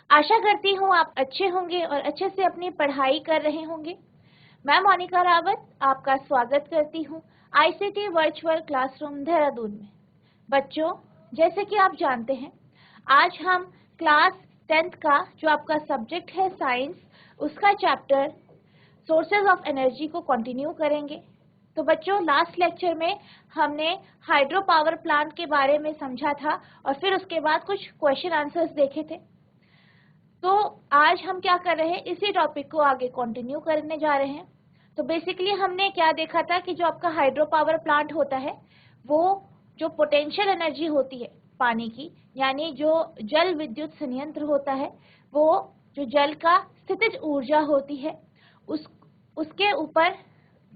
आशा करती हूँ आप अच्छे होंगे और अच्छे से अपनी पढ़ाई कर रहे होंगे। मैं मोनिका रावत आपका स्वागत करती हूँ आईसीटी वर्चुअल क्लासरूम देहरादून में। बच्चों, जैसे कि आप जानते हैं, आज हम क्लास 10th का जो आपका सब्जेक्ट है साइंस, उसका चैप्टर सोर्सेज ऑफ एनर्जी को कंटिन्यू करेंगे। तो बच्चों, लास्ट लेक्चर में हमने हाइड्रो पावर प्लांट के बारे में समझा था और फिर उसके बाद कुछ क्वेश्चन आंसर्स देखे थे। तो आज हम क्या कर रहे हैं, इसी टॉपिक को आगे कंटिन्यू करने जा रहे हैं। तो बेसिकली हमने क्या देखा था कि जो आपका हाइड्रो पावर प्लांट होता है, वो जो पोटेंशियल एनर्जी होती है पानी की, यानी जो जल विद्युत संयंत्र होता है, वो जो जल का स्थितिज ऊर्जा होती है उसके ऊपर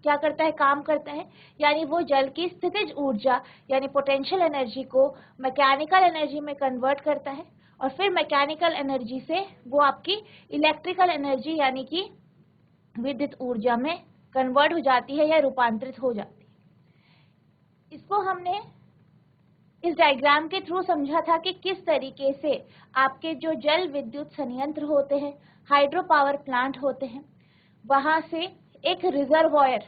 क्या करता है, काम करता है। यानी वो जल की स्थितिज ऊर्जा यानी पोटेंशियल एनर्जी को मैकेनिकल एनर्जी में कन्वर्ट करता है और फिर मैकेनिकल एनर्जी से वो आपकी इलेक्ट्रिकल एनर्जी यानी कि विद्युत ऊर्जा में कन्वर्ट हो जाती है या रूपांतरित हो जाती है। इसको हमने इस डायग्राम के थ्रू समझा था कि किस तरीके से आपके जो जल विद्युत संयंत्र होते हैं, हाइड्रो पावर प्लांट होते हैं, वहां से एक रिजर्वॉयर,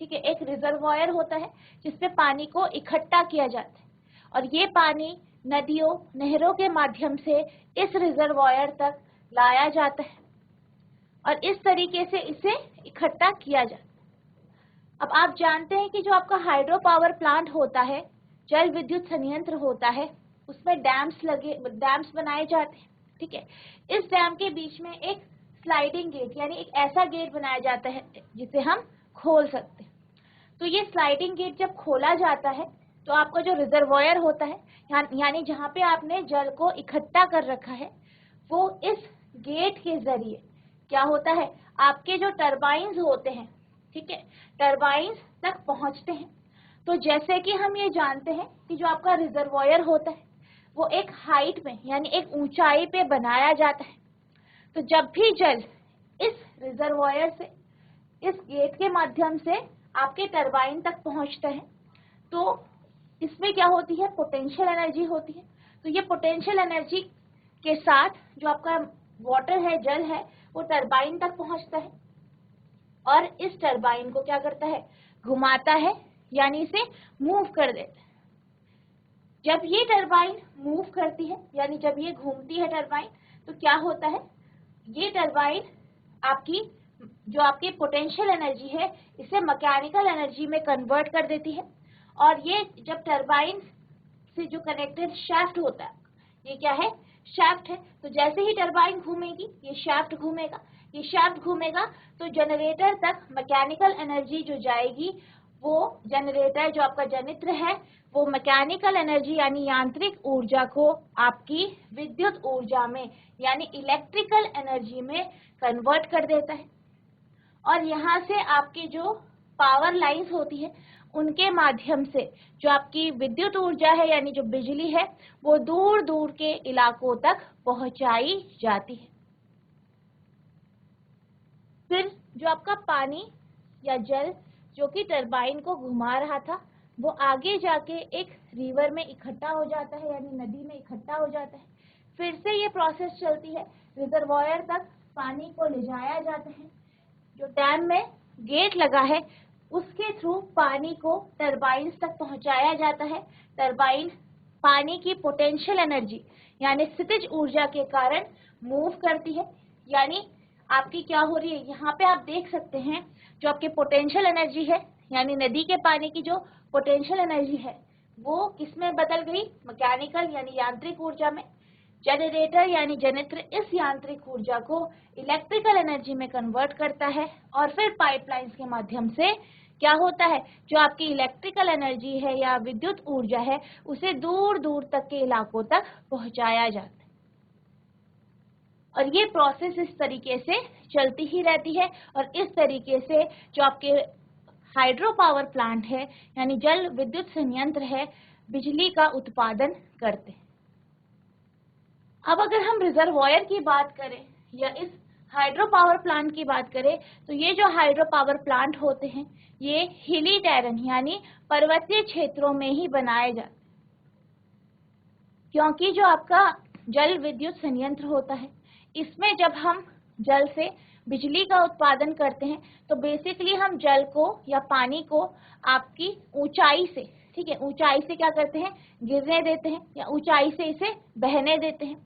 ठीक है, एक रिजर्वॉयर होता है जिसमें पानी को इकट्ठा किया जाता है और ये पानी नदियों, नहरों के माध्यम से इस रिजर्वॉयर तक लाया जाता है और इस तरीके से इसे इकट्ठा किया जाता है। अब आप जानते हैं कि जो आपका हाइड्रो पावर प्लांट होता है, जल विद्युत संयंत्र होता है, उसमें डैम्स बनाए जाते हैं, ठीक है। इस डैम के बीच में एक स्लाइडिंग गेट यानी एक ऐसा गेट बनाया जाता है जिसे हम खोल सकते हैं। तो ये स्लाइडिंग गेट जब खोला जाता है तो आपका जो रिजर्वॉयर होता है, यानी जहाँ पे आपने जल को इकट्ठा कर रखा है, वो इस गेट के जरिए क्या होता है, आपके जो टरबाइन्स होते हैं, ठीक है, टरबाइन्स तक पहुँचते हैं। तो जैसे कि हम ये जानते हैं कि जो आपका रिजर्वॉयर होता है वो एक हाइट में यानी एक ऊंचाई पे बनाया जाता है। तो जब भी जल इस रिजर्वॉयर से, इस गेट के माध्यम से आपके टरबाइन तक पहुंचता है, तो इसमें क्या होती है, पोटेंशियल एनर्जी होती है। तो ये पोटेंशियल एनर्जी के साथ जो आपका वाटर है, जल है, वो टरबाइन तक पहुंचता है और इस टरबाइन को क्या करता है, घुमाता है, यानी इसे मूव कर देता है। जब ये टरबाइन मूव करती है यानी जब ये घूमती है टरबाइन, तो क्या होता है, ये टरबाइन आपकी जो आपकी पोटेंशियल एनर्जी है इसे मैकेनिकल एनर्जी में कन्वर्ट कर देती है। और ये जब टरबाइन से जो कनेक्टेड शाफ्ट होता है, ये क्या है, शाफ्ट है। तो जैसे ही टरबाइन घूमेगी ये शाफ्ट घूमेगा, ये शाफ्ट घूमेगा तो जनरेटर तक मैकेनिकल एनर्जी जो जाएगी, वो जनरेटर जो आपका जनित्र है वो मैकेनिकल एनर्जी यानी यांत्रिक ऊर्जा को आपकी विद्युत ऊर्जा में यानी इलेक्ट्रिकल एनर्जी में कन्वर्ट कर देता है। और यहाँ से आपकी जो पावर लाइंस होती है उनके माध्यम से जो आपकी विद्युत ऊर्जा है यानी जो बिजली है वो दूर दूर के इलाकों तक पहुंचाई जाती है। फिर जो आपका पानी या जल जो कि टरबाइन को घुमा रहा था, वो आगे जाके एक रिवर में इकट्ठा हो जाता है यानी नदी में इकट्ठा हो जाता है। फिर से ये प्रोसेस चलती है, रिजर्वॉयर तक पानी को ले जाया जाता है, जो डैम में गेट लगा है उसके थ्रू पानी को टरबाइन तक पहुंचाया जाता है। टरबाइन पानी की पोटेंशियल एनर्जी यानी स्थितिज ऊर्जा के कारण मूव करती है, यानी आपकी क्या हो रही है, यहाँ पे आप देख सकते हैं जो आपकी पोटेंशियल एनर्जी है यानी नदी के पानी की जो पोटेंशियल एनर्जी है वो किसमें बदल गई, मैकेनिकल यानी यांत्रिक ऊर्जा में। जनरेटर यानी जनित्र इस यांत्रिक ऊर्जा को इलेक्ट्रिकल एनर्जी में कन्वर्ट करता है और फिर पाइपलाइंस के माध्यम से क्या होता है, जो आपकी इलेक्ट्रिकल एनर्जी है या विद्युत ऊर्जा है उसे दूर दूर तक के इलाकों तक पहुंचाया जाता है। और ये प्रोसेस इस तरीके से चलती ही रहती है और इस तरीके से जो आपके हाइड्रो पावर प्लांट है यानी जल विद्युत संयंत्र है, बिजली का उत्पादन करते हैं। अब अगर हम रिजर्वॉयर की बात करें या इस हाइड्रो पावर प्लांट की बात करें, तो ये जो हाइड्रो पावर प्लांट होते हैं ये हिली टेरेन यानी पर्वतीय क्षेत्रों में ही बनाए जाते हैं, क्योंकि जो आपका जल विद्युत संयंत्र होता है इसमें जब हम जल से बिजली का उत्पादन करते हैं तो बेसिकली हम जल को या पानी को आपकी ऊंचाई से, ठीक है, ऊंचाई से क्या करते हैं, गिरने देते हैं या ऊंचाई से इसे बहने देते हैं।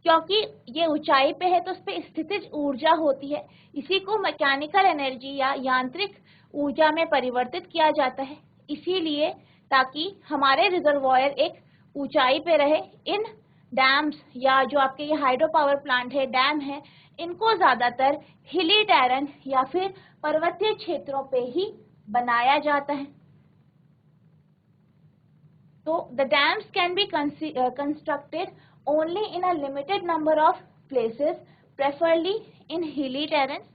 क्योंकि ये ऊंचाई पे है तो उस पे स्थितिज ऊर्जा होती है, इसी को मैकेनिकल एनर्जी या यांत्रिक ऊर्जा में परिवर्तित किया जाता है। इसीलिए ताकि हमारे रिजर्वॉयर एक ऊंचाई पे रहे, इन डैम्स या जो आपके ये हाइड्रो पावर प्लांट है, डैम है, इनको ज्यादातर हिली टेरेन या फिर पर्वतीय क्षेत्रों पे ही बनाया जाता है। तो the dams can be constructed only in a limited number of places, preferably in hilly terrains.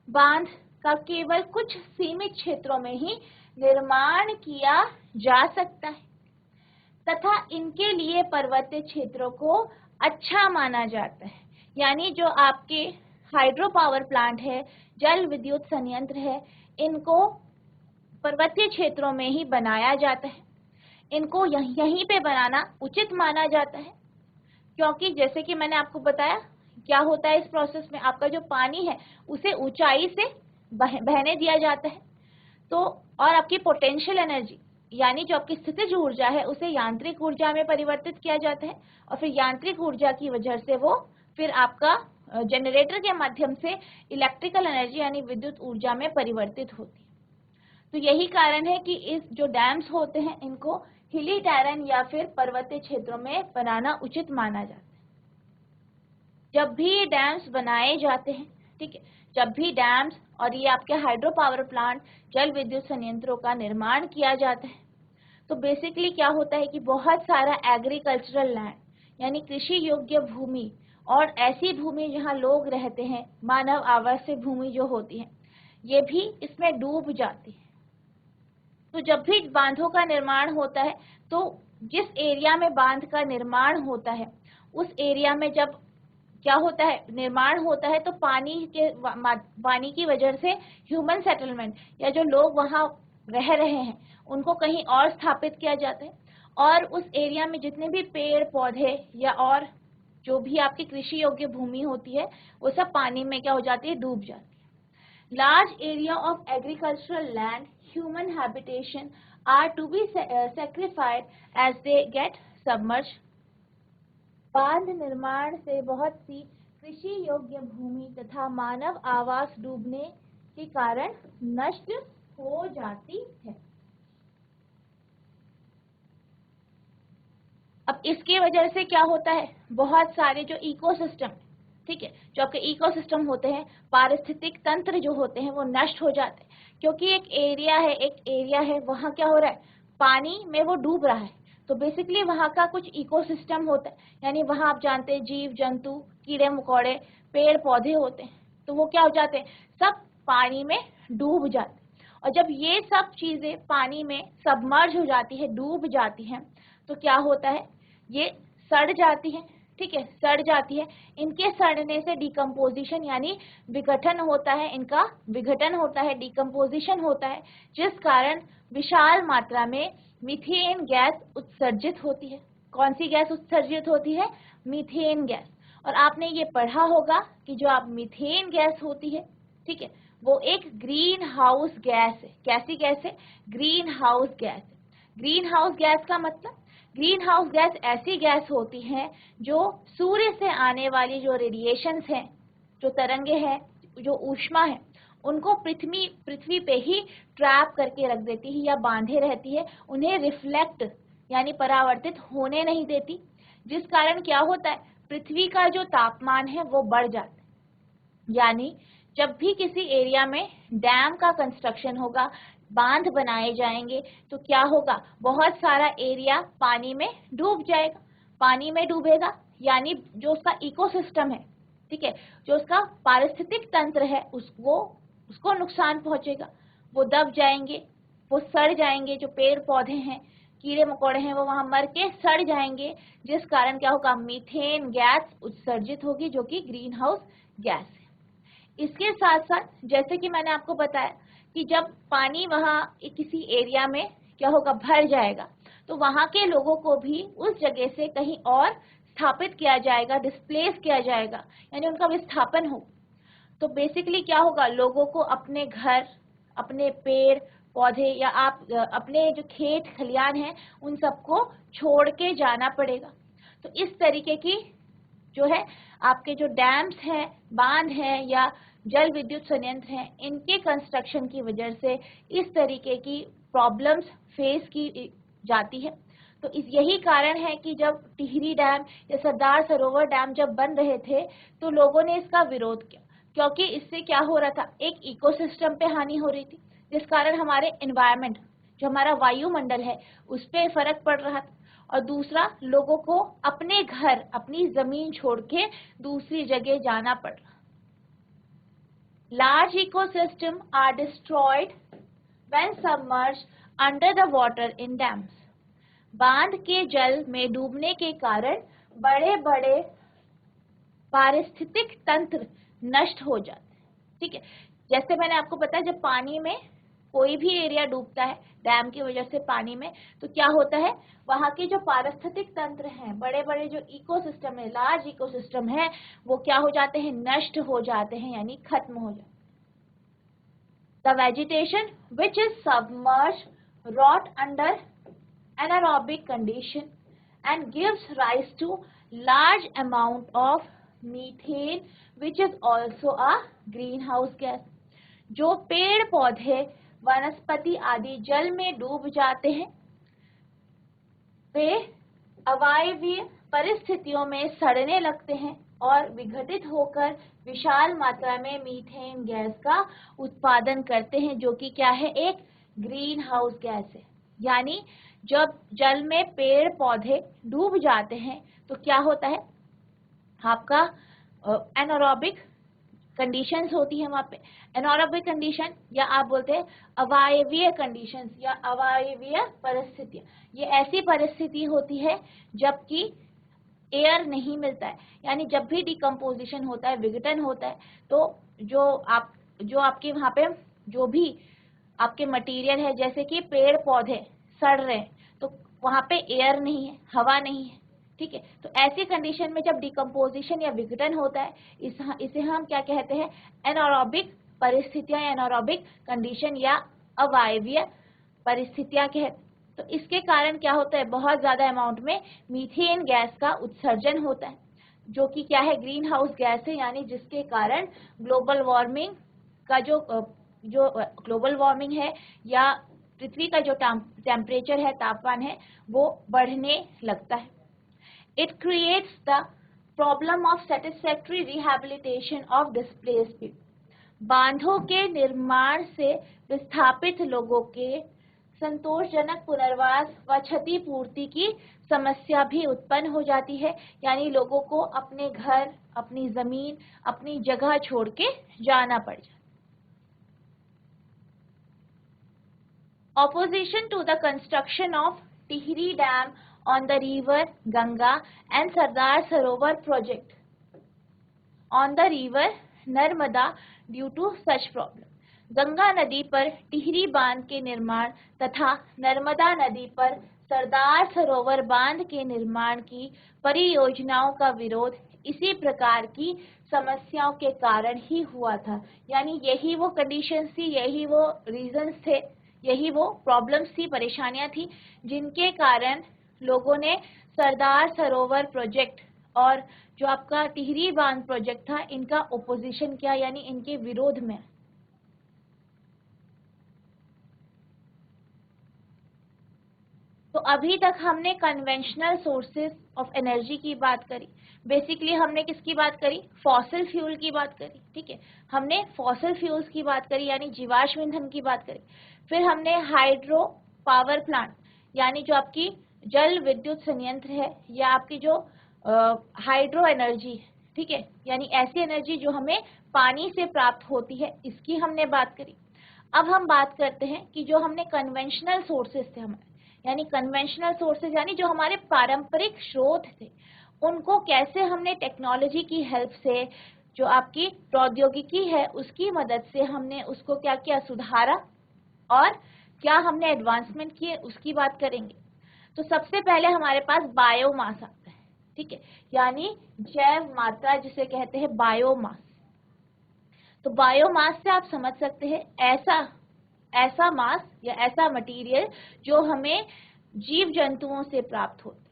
बांध का केवल कुछ सीमित क्षेत्रों में ही निर्माण किया जा सकता है तथा इनके लिए पर्वतीय क्षेत्रों को अच्छा माना जाता है। यानी जो आपके हाइड्रो पावर प्लांट है, जल विद्युत संयंत्र है, इनको पर्वतीय क्षेत्रों में ही बनाया जाता है, इनको यहीं पे बनाना उचित माना जाता है। क्योंकि जैसे कि मैंने आपको बताया क्या होता है इस प्रोसेस में, आपका जो पानी है उसे ऊंचाई से बहने दिया जाता है, तो और आपकी पोटेंशियल एनर्जी यानी जो आपकी स्थितिज ऊर्जा है उसे यांत्रिक ऊर्जा में परिवर्तित किया जाता है, और फिर यांत्रिक ऊर्जा की वजह से वो फिर आपका जनरेटर के माध्यम से इलेक्ट्रिकल एनर्जी यानी विद्युत ऊर्जा में परिवर्तित होती है। तो यही कारण है कि इस जो डैम्स होते हैं इनको हिली टेरेन या फिर पर्वतीय क्षेत्रों में बनाना उचित माना जाता है। जब भी ये डैम्स बनाए जाते हैं, ठीक है, जब भी डैम्स और ये आपके हाइड्रो पावर प्लांट, जल विद्युत संयंत्रों का निर्माण किया जाता है तो बेसिकली क्या होता है कि बहुत सारा एग्रीकल्चरल लैंड यानी कृषि योग्य भूमि और ऐसी भूमि जहाँ लोग रहते हैं, मानव आवासीय भूमि जो होती है, ये भी इसमें डूब जाती है। तो जब भी बांधों का निर्माण होता है तो जिस एरिया में बांध का निर्माण होता है उस एरिया में जब क्या होता है, निर्माण होता है, तो पानी की वजह से ह्यूमन सेटलमेंट या जो लोग वहाँ रह रहे हैं उनको कहीं और स्थापित किया जाता है, और उस एरिया में जितने भी पेड़ पौधे या और जो भी आपकी कृषि योग्य भूमि होती है वो सब पानी में क्या हो जाती है, डूब जाती है। Large area of agricultural land human habitation are to be sacrificed as they get submerged. बांध निर्माण से बहुत सी कृषि योग्य भूमि तथा मानव आवास डूबने के कारण नष्ट हो जाती है। अब इसके वजह से क्या होता है, बहुत सारे जो इकोसिस्टम, ठीक है, जो आपके इकोसिस्टम होते हैं, पारिस्थितिक तंत्र जो होते हैं वो नष्ट हो जाते हैं, क्योंकि एक एरिया है वहाँ क्या हो रहा है, पानी में वो डूब रहा है, तो बेसिकली वहाँ का कुछ इकोसिस्टम होता है, यानी वहाँ आप जानते हैं जीव जंतु, कीड़े मकोड़े, पेड़ पौधे होते हैं, तो वो क्या हो जाते हैं, सब पानी में डूब जाते हैं। और जब ये सब चीजें पानी में सबमर्ज हो जाती है, डूब जाती हैं, तो क्या होता है, ये सड़ जाती है, ठीक है, सड़ जाती है। इनके सड़ने से डिकम्पोजिशन यानी विघटन होता है, इनका विघटन होता है, डिकम्पोजिशन होता है, जिस कारण विशाल मात्रा में मीथेन गैस उत्सर्जित होती है। कौन सी गैस उत्सर्जित होती है, मीथेन गैस। और आपने ये पढ़ा होगा कि जो आप मीथेन गैस होती है, ठीक है, वो एक ग्रीन हाउस गैस है। कैसी गैस है, ग्रीन हाउस गैस है। ग्रीन हाउस गैस का मतलब, ग्रीन हाउस गैस ऐसी गैस होती है जो सूर्य से आने वाली जो रेडिएशंस हैं, जो तरंगे हैं, जो ऊष्मा है, उनको पृथ्वी पे ही ट्रैप करके रख देती है या बांधे रहती है, उन्हें रिफ्लेक्ट यानी परावर्तित होने नहीं देती, जिस कारण क्या होता है, पृथ्वी का जो तापमान है वो बढ़ जाता है। यानी जब भी किसी एरिया में डैम का कंस्ट्रक्शन होगा, बांध बनाए जाएंगे, तो क्या होगा, बहुत सारा एरिया पानी में डूब जाएगा। पानी में डूबेगा यानी जो उसका इकोसिस्टम है, ठीक है, जो उसका पारिस्थितिक तंत्र है, उसको नुकसान पहुंचेगा, वो दब जाएंगे, वो सड़ जाएंगे, जो पेड़ पौधे हैं, कीड़े मकोड़े हैं, वो वहां मर के सड़ जाएंगे, जिस कारण क्या होगा, मीथेन गैस उत्सर्जित होगी जो कि ग्रीन हाउस गैस है। इसके साथ साथ जैसे कि मैंने आपको बताया कि जब पानी वहाँ किसी एरिया में क्या होगा, भर जाएगा, तो वहाँ के लोगों को भी उस जगह से कहीं और स्थापित किया जाएगा, डिस्प्लेस किया जाएगा, यानी उनका विस्थापन हो, तो बेसिकली क्या होगा, लोगों को अपने घर, अपने पेड़ पौधे या आप अपने जो खेत खलियान हैं उन सबको छोड़ के जाना पड़ेगा। तो इस तरीके की जो है आपके जो डैम्स हैं, बांध हैं या जल विद्युत संयंत्र हैं, इनके कंस्ट्रक्शन की वजह से इस तरीके की प्रॉब्लम्स फेस की जाती है। तो यही कारण है कि जब टिहरी डैम या सरदार सरोवर डैम जब बन रहे थे तो लोगों ने इसका विरोध किया, क्योंकि इससे क्या हो रहा था, एक इकोसिस्टम पे हानि हो रही थी, जिस कारण हमारे एनवायरनमेंट, जो हमारा वायुमंडल है, उस पे फर्क पड़ रहा था, और दूसरा लोगों को अपने घर, अपनी जमीन छोड़ के दूसरी जगह जाना पड़ रहा। Large ecosystem are destroyed when submerged under the water in dams. बांध के जल में डूबने के कारण बड़े बड़े पारिस्थितिक तंत्र नष्ट हो जाते हैं। ठीक है, जैसे मैंने आपको बताया, जब पानी में कोई भी एरिया डूबता है डैम की वजह से पानी में, तो क्या होता है, वहां के जो पारिस्थितिक तंत्र हैं, बड़े बड़े जो इकोसिस्टम है, लार्ज इकोसिस्टम है, वो क्या हो जाते हैं, नष्ट हो जाते हैं, यानी खत्म हो जाते हैं। The vegetation which is submerged rot under anaerobic condition and gives rise to large amount of methane which is also a greenhouse gas। जो पेड़ पौधे, वनस्पति आदि जल में डूब जाते हैं, वे अवायवीय परिस्थितियों में सड़ने लगते हैं और विघटित होकर विशाल मात्रा में मीथेन गैस का उत्पादन करते हैं, जो कि क्या है, एक ग्रीन हाउस गैस है। यानी जब जल में पेड़ पौधे डूब जाते हैं तो क्या होता है, आपका एनारोबिक कंडीशंस होती है वहां पे। एनारोबिक कंडीशन या आप बोलते हैं अवायवीय कंडीशंस या अवायवीय परिस्थितियां, ये ऐसी परिस्थिति होती है जबकि एयर नहीं मिलता है, यानी जब भी डिकम्पोजिशन होता है, विघटन होता है, तो जो आपके वहां पे जो भी आपके मटेरियल है, जैसे कि पेड़ पौधे सड़ रहे हैं, तो वहां पे एयर नहीं है, हवा नहीं है। ठीक है, तो ऐसी कंडीशन में जब डिकम्पोजिशन या विघटन होता है, इसे हम क्या कहते हैं, एनारोबिक परिस्थितियां, एनारोबिक कंडीशन या अवायवीय परिस्थितियां कहते। तो इसके कारण क्या होता है, बहुत ज्यादा अमाउंट में मीथेन गैस का उत्सर्जन होता है, जो कि क्या है, ग्रीन हाउस गैस है, यानी जिसके कारण ग्लोबल वार्मिंग का जो ग्लोबल वार्मिंग है या पृथ्वी का जो टेम्परेचर है, तापमान है, वो बढ़ने लगता है। It creates the problem of satisfactory rehabilitation of displaced people. बांधों के निर्माण से विस्थापित लोगों के संतोषजनक पुनर्वास व क्षतिपूर्ति की समस्या भी उत्पन्न हो जाती है, यानी लोगों को अपने घर, अपनी जमीन, अपनी जगह छोड़ के जाना पड़ जाता है। Opposition to the construction of Tihri Dam on the river Ganga and Sardar Sarovar project on the river Narmada due to such problem। Ganga नदी पर टिहरी बांध के निर्माण तथा नर्मदा नदी पर सरदार सरोवर बांध के निर्माण की परियोजनाओं का विरोध इसी प्रकार की समस्याओं के कारण ही हुआ था। यानी यही वो कंडीशंस थी, यही वो रीजंस थे, यही वो प्रॉब्लम्स थी, परेशानियां थी, जिनके कारण लोगों ने सरदार सरोवर प्रोजेक्ट और जो आपका टिहरी बांध प्रोजेक्ट था, इनका ओपोजिशन किया, यानी इनके विरोध में। तो अभी तक हमने कन्वेंशनल सोर्सेज ऑफ एनर्जी की बात करी। बेसिकली हमने किसकी बात करी, फॉसिल फ्यूल की बात करी। ठीक है, हमने फॉसिल फ्यूल्स की बात करी, यानी जीवाश्म ईंधन की बात करी। फिर हमने हाइड्रो पावर प्लांट, यानी जो आपकी जल विद्युत संयंत्र है, या आपकी जो हाइड्रो एनर्जी, ठीक है, यानी ऐसी एनर्जी जो हमें पानी से प्राप्त होती है, इसकी हमने बात करी। अब हम बात करते हैं कि जो हमने कन्वेंशनल सोर्सेज थे हमारे, यानी कन्वेंशनल सोर्सेज यानी जो हमारे पारंपरिक स्रोत थे, उनको कैसे हमने टेक्नोलॉजी की हेल्प से, जो आपकी प्रौद्योगिकी है उसकी मदद से हमने उसको क्या किया, सुधारा, और क्या हमने एडवांसमेंट किए, उसकी बात करेंगे। तो सबसे पहले हमारे पास बायोमास आता है। ठीक है, यानी जैव मात्रा जिसे कहते हैं बायोमास। तो बायोमास से आप समझ सकते हैं ऐसा मास या ऐसा मटेरियल जो हमें जीव जंतुओं से प्राप्त होते हैं,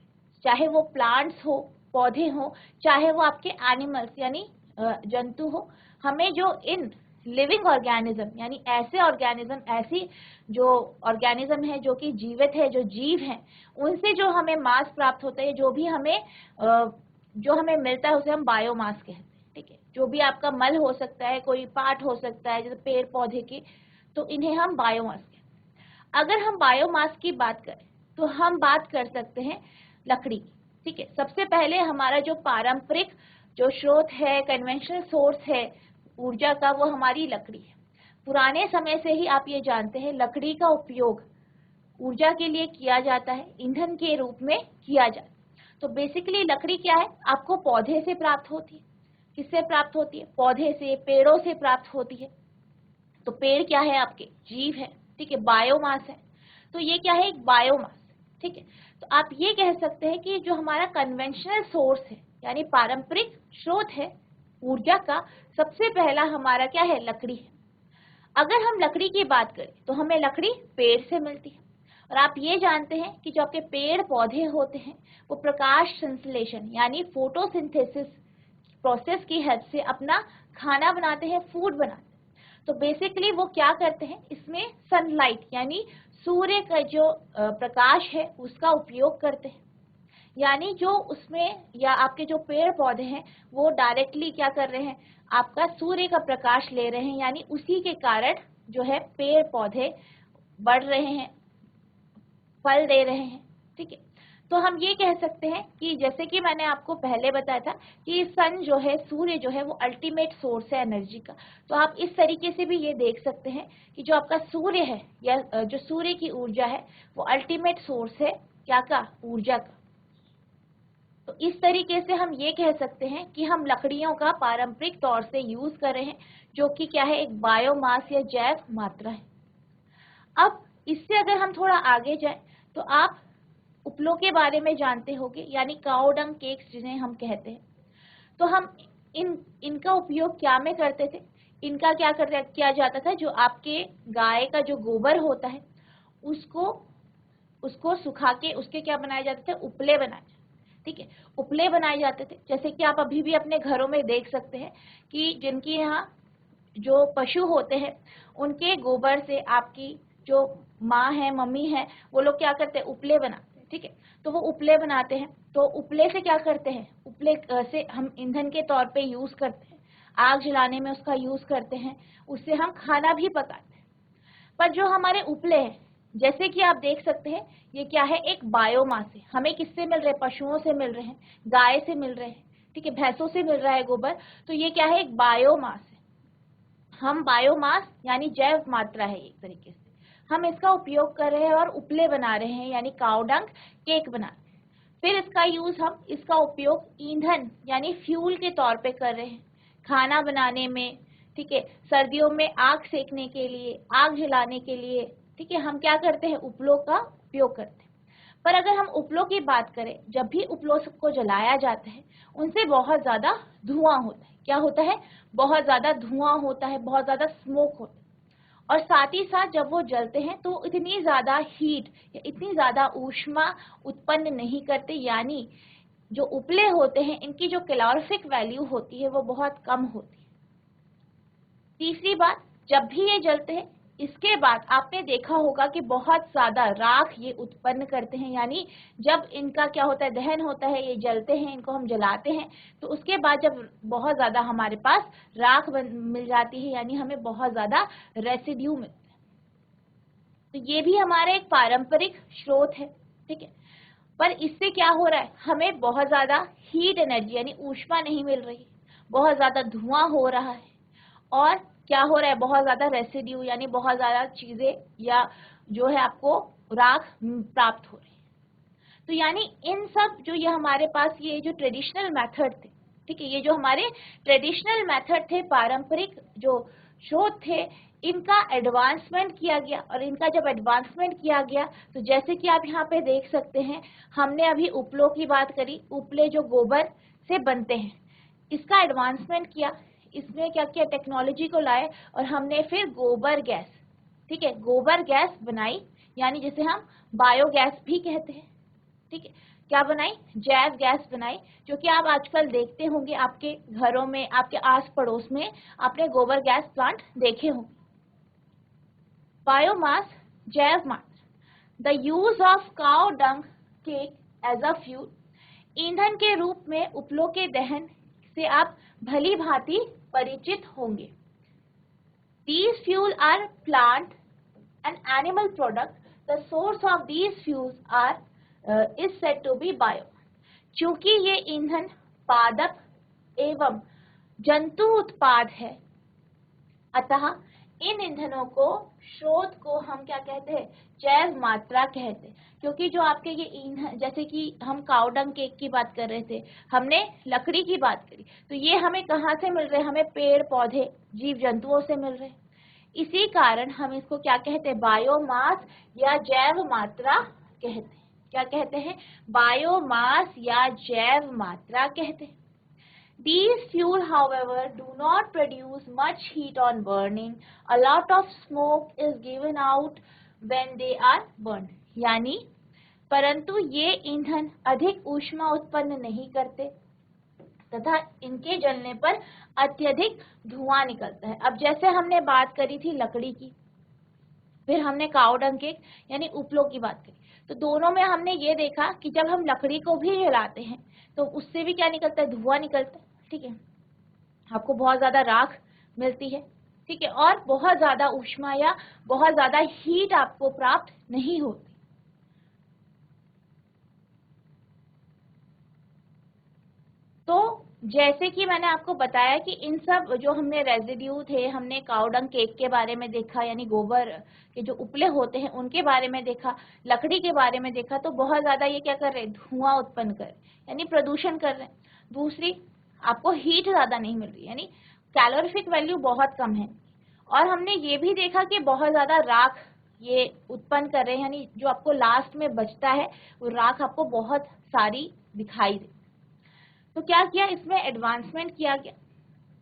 चाहे वो प्लांट्स हो, पौधे हो, चाहे वो आपके एनिमल्स यानी जंतु हो। हमें जो इन लिविंग ऑर्गेनिज्म यानी ऐसे ऑर्गेनिज्म, ऐसी जो ऑर्गेनिज्म है जो कि जीवित है, जो जीव हैं, उनसे जो हमें मास प्राप्त होता है, जो हमें मिलता है उसे हम बायोमास कहते हैं। ठीक है, जो भी आपका मल हो सकता है, कोई पार्ट हो सकता है जैसे पेड़ पौधे की, तो इन्हें हम बायोमास कहते हैं। अगर हम बायोमास की बात करें तो हम बात कर सकते हैं लकड़ी की। ठीक है, सबसे पहले हमारा जो पारंपरिक जो स्रोत है, कन्वेंशनल सोर्स है ऊर्जा का, वो हमारी लकड़ी है। पुराने समय से ही आप ये जानते हैं लकड़ी का उपयोग ऊर्जा के लिए किया जाता है, ईंधन के रूप में किया जाता है। तो बेसिकली लकड़ी क्या है, आपको पौधे से प्राप्त होती है। किससे प्राप्त होती है? पौधे से, पेड़ों से प्राप्त होती है। तो पेड़ क्या है? आपके जीव है। ठीक है, बायोमास है। तो ये क्या है? एक बायोमास। ठीक है, तो आप ये कह सकते हैं कि जो हमारा कन्वेंशनल सोर्स है यानी पारंपरिक स्रोत है ऊर्जा का, सबसे पहला हमारा क्या है? लकड़ी है। अगर हम लकड़ी की बात करें तो हमें लकड़ी पेड़ से मिलती है। और आप ये जानते हैं कि जो आपके पेड़ पौधे होते हैं वो प्रकाश संश्लेषण यानी फोटोसिंथेसिस प्रोसेस की हेल्प से अपना खाना बनाते हैं, फूड बनाते हैं। तो बेसिकली वो क्या करते हैं, इसमें सनलाइट यानी सूर्य का जो प्रकाश है उसका उपयोग करते हैं। यानी जो उसमें या आपके जो पेड़ पौधे हैं वो डायरेक्टली क्या कर रहे हैं, आपका सूर्य का प्रकाश ले रहे हैं, यानी उसी के कारण जो है पेड़ पौधे बढ़ रहे हैं, फल दे रहे हैं। ठीक है, तो हम ये कह सकते हैं कि जैसे कि मैंने आपको पहले बताया था कि सन जो है, सूर्य जो है, वो अल्टीमेट सोर्स है एनर्जी का। तो आप इस तरीके से भी ये देख सकते हैं कि जो आपका सूर्य है या जो सूर्य की ऊर्जा है वो अल्टीमेट सोर्स है क्या का? ऊर्जा का। तो इस तरीके से हम ये कह सकते हैं कि हम लकड़ियों का पारंपरिक तौर से यूज कर रहे हैं, जो कि क्या है? एक बायोमास या जैव मात्रा है। अब इससे अगर हम थोड़ा आगे जाएं तो आप उपलों के बारे में जानते होंगे, यानी काऊ डंग केक्स जिन्हें हम कहते हैं। तो हम इनका उपयोग क्या में करते थे? इनका क्या किया जाता था, जो आपके गाय का जो गोबर होता है उसको सुखा के उसके क्या बनाए जाते थे? उपले बनाए जाते। ठीक है, उपले बनाए जाते थे। जैसे कि आप अभी भी अपने घरों में देख सकते हैं कि जिनके यहाँ जो पशु होते हैं उनके गोबर से आपकी जो माँ है, मम्मी है, वो लोग क्या करते हैं? उपले बनाते हैं। ठीक है, तो वो उपले बनाते हैं। तो उपले से क्या करते हैं? उपले से हम ईंधन के तौर पे यूज करते हैं, आग जलाने में उसका यूज करते हैं, उससे हम खाना भी पकाते हैं। पर जो हमारे उपले हैं, जैसे कि आप देख सकते हैं, ये क्या है? एक बायोमास है। हमें किससे मिल रहे हैं? पशुओं से मिल रहे हैं, गाय से मिल रहे हैं। ठीक है, भैंसों से मिल रहा है गोबर। तो ये क्या है? एक बायोमास है। हम बायोमास यानी जैव मात्रा है एक तरीके से, हम इसका उपयोग कर रहे हैं और उपले बना रहे हैं, यानी काऊ डंग केक बना रहे हैं। फिर इसका उपयोग ईंधन यानी फ्यूल के तौर पे कर रहे हैं, खाना बनाने में। ठीक है, सर्दियों में आग सेकने के लिए, आग जलाने के लिए। ठीक है, हम क्या करते हैं? उपलों का उपयोग करते हैं। पर अगर हम उपलों की बात करें, जब भी उपलों को जलाया जाता है उनसे बहुत ज्यादा धुआं होता है। क्या होता है? बहुत ज्यादा धुआं होता है, बहुत ज्यादा स्मोक होता है। और साथ ही साथ जब वो जलते हैं तो इतनी ज्यादा हीट या इतनी ज्यादा ऊष्मा उत्पन्न नहीं करते, यानी जो उपले होते हैं इनकी जो कैलोरीफिक वैल्यू होती है वो बहुत कम होती है। तीसरी बात, जब भी ये जलते हैं इसके बाद आपने देखा होगा कि बहुत ज्यादा राख ये उत्पन्न करते हैं, यानी जब इनका क्या होता है? दहन होता है, ये जलते हैं, इनको हम जलाते हैं, तो उसके बाद जब बहुत ज्यादा हमारे पास राख मिल जाती है, यानी हमें बहुत ज्यादा रेसिड्यू मिलता है। तो ये भी हमारा एक पारंपरिक स्रोत है। ठीक है, पर इससे क्या हो रहा है? हमें बहुत ज्यादा हीट एनर्जी यानी ऊष्मा नहीं मिल रही, बहुत ज्यादा धुआं हो रहा है, और क्या हो रहा है? बहुत ज्यादा रेसिड्यू यानी बहुत ज्यादा चीजें या जो है आपको राख प्राप्त हो रही है। तो यानी इन सब जो ये हमारे पास ये जो ट्रेडिशनल मेथड थे, ठीक है, ये जो हमारे ट्रेडिशनल मेथड थे, पारंपरिक जो स्रोत थे, इनका एडवांसमेंट किया गया, और इनका जब एडवांसमेंट किया गया तो जैसे कि आप यहाँ पे देख सकते हैं, हमने अभी उपलों की बात करी, उपले जो गोबर से बनते हैं, इसका एडवांसमेंट किया, इसमें क्या किया, टेक्नोलॉजी को लाए और हमने फिर गोबर गैस, ठीक है, गोबर गैस बनाई, यानी जिसे हम बायोगैस भी कहते हैं, ठीक है, क्या बनाई, जैव गैस बनाई, जो कि आप आजकल देखते होंगे आपके घरों में, आपके आस पड़ोस में आपने गोबर गैस प्लांट देखे होंगे। बायोमास, जैव mass, the use of cow dung cake as a fuel, ईंधन के रूप में उपलों के दहन से आप भली भांति परिचित होंगे। These fuel are plant and animal products. The source of these fuels are is said to be bio. चूंकि ये ईंधन पादप एवं जंतु उत्पाद है, अतः इन ईंधनों को स्रोत को हम क्या कहते हैं, जैव मात्रा कहते हैं। क्योंकि जो आपके ये ईंधन, जैसे कि हम काउडंग केक की बात कर रहे थे, हमने लकड़ी की बात करी, तो ये हमें कहाँ से मिल रहे हैं, हमें पेड़ पौधे जीव जंतुओं से मिल रहे हैं। इसी कारण हम इसको क्या कहते हैं, बायोमास या जैव मात्रा कहते हैं। क्या कहते हैं, बायोमास या जैव मात्रा कहते हैं। These fuel, however, do not produce much heat on burning. A lot of smoke is given out when they are burned. यानी परंतु ये ईंधन अधिक ऊष्मा उत्पन्न नहीं करते तथा इनके जलने पर अत्यधिक धुआं निकलता है। अब जैसे हमने बात करी थी लकड़ी की, फिर हमने काउडंग केक यानी उपलों की बात करी, तो दोनों में हमने ये देखा कि जब हम लकड़ी को भी जलाते हैं तो उससे भी क्या निकलता है, धुआं निकलता है, ठीक है, आपको बहुत ज्यादा राख मिलती है, ठीक है, और बहुत ज्यादा ऊष्मा या बहुत ज्यादा हीट आपको प्राप्त नहीं होती। तो जैसे कि मैंने आपको बताया कि इन सब जो हमने रेजिड्यू थे, हमने काउडंग केक के बारे में देखा, यानी गोबर के जो उपले होते हैं उनके बारे में देखा, लकड़ी के बारे में देखा, तो बहुत ज्यादा ये क्या कर रहे हैं, धुआं उत्पन्न कर रहे हैं, यानी प्रदूषण कर रहे हैं। दूसरी, आपको हीट ज्यादा नहीं मिल रही, यानी कैलोरीफिक वैल्यू बहुत कम है। और हमने ये भी देखा कि बहुत ज्यादा राख ये उत्पन्न कर रहे हैं, यानी जो आपको लास्ट में बचता है वो राख आपको बहुत सारी दिखाई दे। तो क्या किया, इसमें एडवांसमेंट किया गया,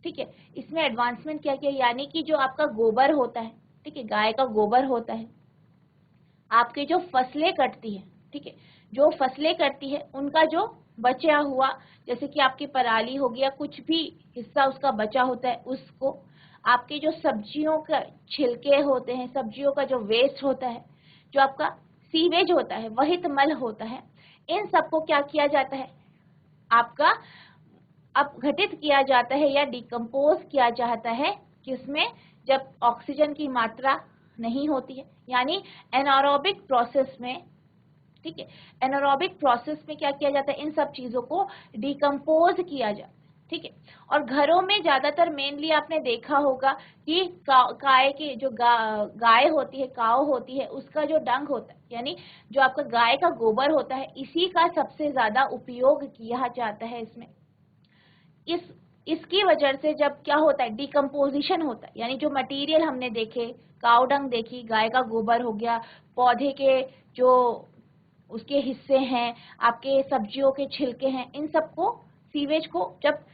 ठीक है, इसमें एडवांसमेंट किया गया, यानी कि जो आपका गोबर होता है, ठीक है, गाय का गोबर होता है, आपके जो फसलें कटती है, ठीक है, जो फसलें कटती है उनका जो बचा हुआ, जैसे कि आपकी पराली हो गया, कुछ भी हिस्सा उसका बचा होता है, उसको आपके जो सब्जियों का छिलके होते हैं, सब्जियों का जो वेस्ट होता है, जो आपका सीवेज होता है, वहित मल होता है, इन सबको क्या किया जाता है, आपका अपघटित किया जाता है या डिकम्पोज किया जाता है, किसमें, जब ऑक्सीजन की मात्रा नहीं होती है, यानी एनारोबिक प्रोसेस में, ठीक है, एनारोबिक प्रोसेस में क्या किया जाता है, इन सब चीजों को डिकम्पोज किया जाता है, ठीक है। और घरों में ज्यादातर मेनली आपने देखा होगा कि गाय की जो गाय होती है, काऊ होती है, उसका जो डंग होता है, यानी जो आपका गाय का गोबर होता है, इसी का सबसे ज्यादा उपयोग किया जाता है इसमें। इसकी वजह से जब क्या होता है, डिकम्पोजिशन होता है, यानी जो मटेरियल हमने देखे, काऊ डंग देखी, गाय का गोबर हो गया, पौधे के जो उसके हिस्से हैं, आपके सब्जियों के छिलके हैं, इन सबको, सीवेज को जब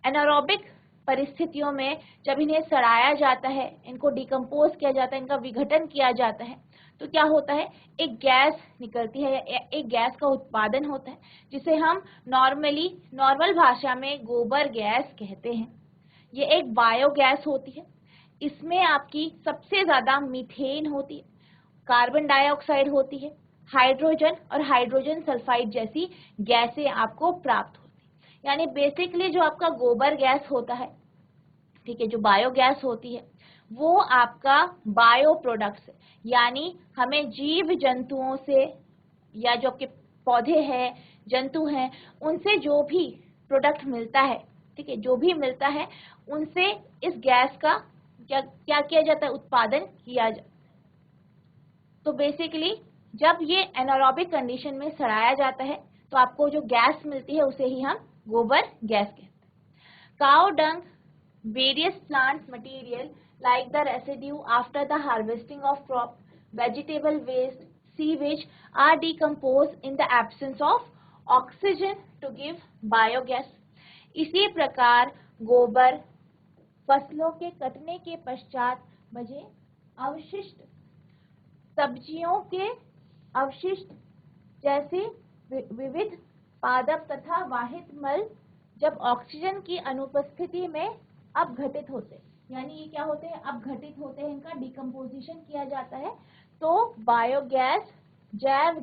एनारोबिक परिस्थितियों में जब इन्हें सड़ाया जाता है, इनको डिकम्पोज किया जाता है, इनका विघटन किया जाता है, तो क्या होता है, एक गैस निकलती है, एक गैस का उत्पादन होता है, जिसे हम नॉर्मल भाषा में गोबर गैस कहते हैं। ये एक बायोगैस होती है, इसमें आपकी सबसे ज्यादा मीथेन होती है, कार्बन डाइऑक्साइड होती है, हाइड्रोजन और हाइड्रोजन सल्फाइड जैसी गैसें आपको प्राप्त होती है। यानी बेसिकली जो आपका गोबर गैस होता है, ठीक है, जो बायोगैस होती है, वो आपका बायो प्रोडक्ट्स है, यानी हमें जीव जंतुओं से या जो आपके पौधे हैं, जंतु हैं, उनसे जो भी प्रोडक्ट मिलता है, ठीक है, जो भी मिलता है उनसे इस गैस का क्या क्या किया जाता है, उत्पादन किया जाता है। तो बेसिकली जब ये एनारोबिक कंडीशन में सड़ाया जाता है तो आपको जो गैस मिलती है उसे ही हम गोबर गैस कहते हैं। Cow dung, various plant material like the residue after the harvesting of crop, vegetable waste, sewage are decomposed in the absence of oxygen to give biogas. इसी प्रकार गोबर फसलों के कटने के पश्चात बचे अवशिष्ट, सब्जियों के अवशिष्ट जैसे विविध पादप तथा वाहित मल जब ऑक्सीजन की अनुपस्थिति में अपघटित होते हैं, यानी ये क्या होते हैं, अपघटित होते हैं, इनका डिकम्पोजिशन किया जाता है तो बायोगैस जैव